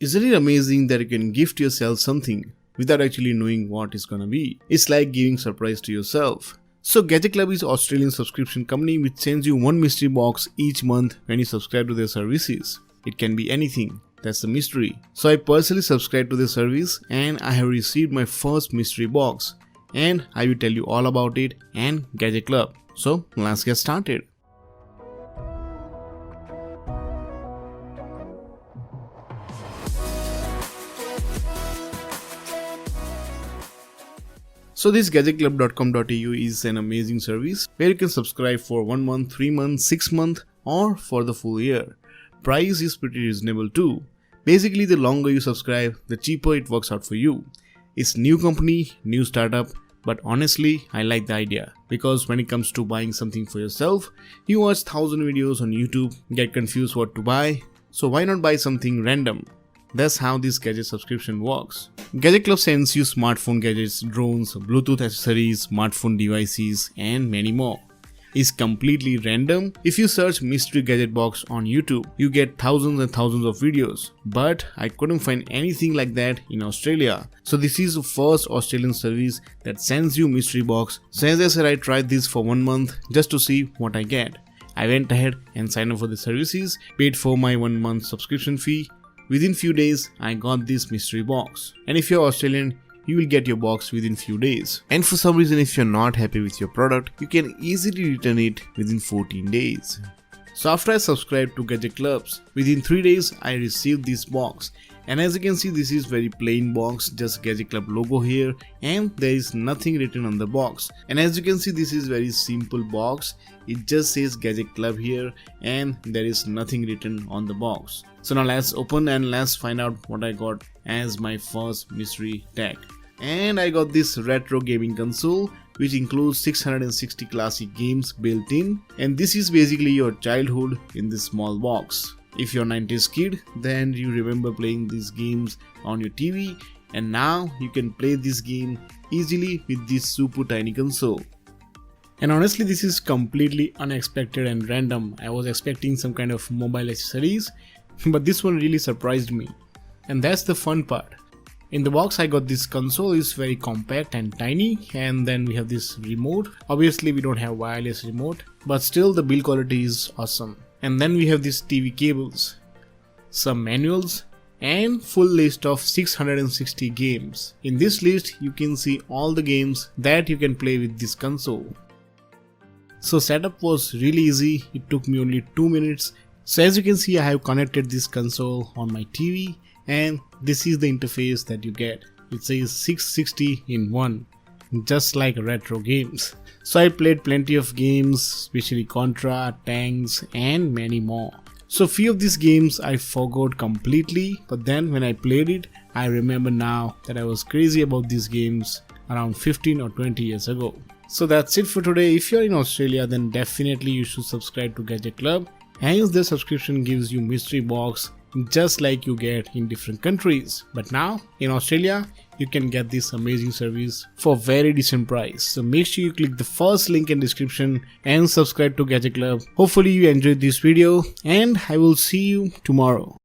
Isn't it amazing that you can gift yourself something without actually knowing what it's gonna be? It's like giving surprise to yourself. So Gadget Club is an Australian subscription company which sends you one mystery box each month when you subscribe to their services. It can be anything. That's the mystery. So I personally subscribed to the service and I have received my first mystery box. And I will tell you all about it and Gadget Club. So let's get started. So this gadgetclub.com.au is an amazing service where you can subscribe for 1 month, 3 months, 6 months or for the full year. Price is pretty reasonable too. Basically, the longer you subscribe, the cheaper it works out for you. It's new company, new startup, but honestly, I like the idea because when it comes to buying something for yourself, you watch 1000 videos on YouTube, get confused what to buy, so why not buy something random? That's how this gadget subscription works. Gadget Club sends you smartphone gadgets, drones, Bluetooth accessories, smartphone devices, and many more. It's completely random. If you search mystery gadget box on YouTube, you get thousands and thousands of videos. But I couldn't find anything like that in Australia. So this is the first Australian service that sends you mystery box. So as I said, I tried this for 1 month just to see what I get. I went ahead and signed up for the services, paid for my 1 month subscription fee. Within few days, I got this mystery box. And if you're Australian, you will get your box within few days. And for some reason, if you're not happy with your product, you can easily return it within 14 days. So after I subscribed to Gadget Clubs, within 3 days, I received this box. And as you can see, this is very plain box, just Gadget Club logo here, and there is nothing written on the box. And as you can see, this is very simple box. It just says Gadget Club here and there is nothing written on the box. So now let's open and let's find out what I got as my first mystery tag. And I got this retro gaming console which includes 660 classic games built in, and this is basically your childhood in this small box. If you're a 90s kid, then you remember playing these games on your TV, and now you can play this game easily with this super tiny console. And honestly, this is completely unexpected and random. I was expecting some kind of mobile accessories, but this one really surprised me. And that's the fun part. In the box I got this console, is very compact and tiny, and then we have this remote. Obviously we don't have wireless remote, but still the build quality is awesome. And then we have these TV cables, some manuals, and full list of 660 games. In this list you can see all the games that you can play with this console. So setup was really easy, it took me only 2 minutes. So as you can see, I have connected this console on my TV and this is the interface that you get. It says 660 in 1, just like retro games. So I played plenty of games, especially Contra, Tanks and many more. So few of these games I forgot completely, but then when I played it, I remember now that I was crazy about these games around 15 or 20 years ago. So that's it for today. If you're in Australia, then definitely you should subscribe to Gadget Club. Hence the subscription gives you mystery box just like you get in different countries. But now in Australia, you can get this amazing service for very decent price. So make sure you click the first link in description and subscribe to Gadget Club. Hopefully you enjoyed this video and I will see you tomorrow.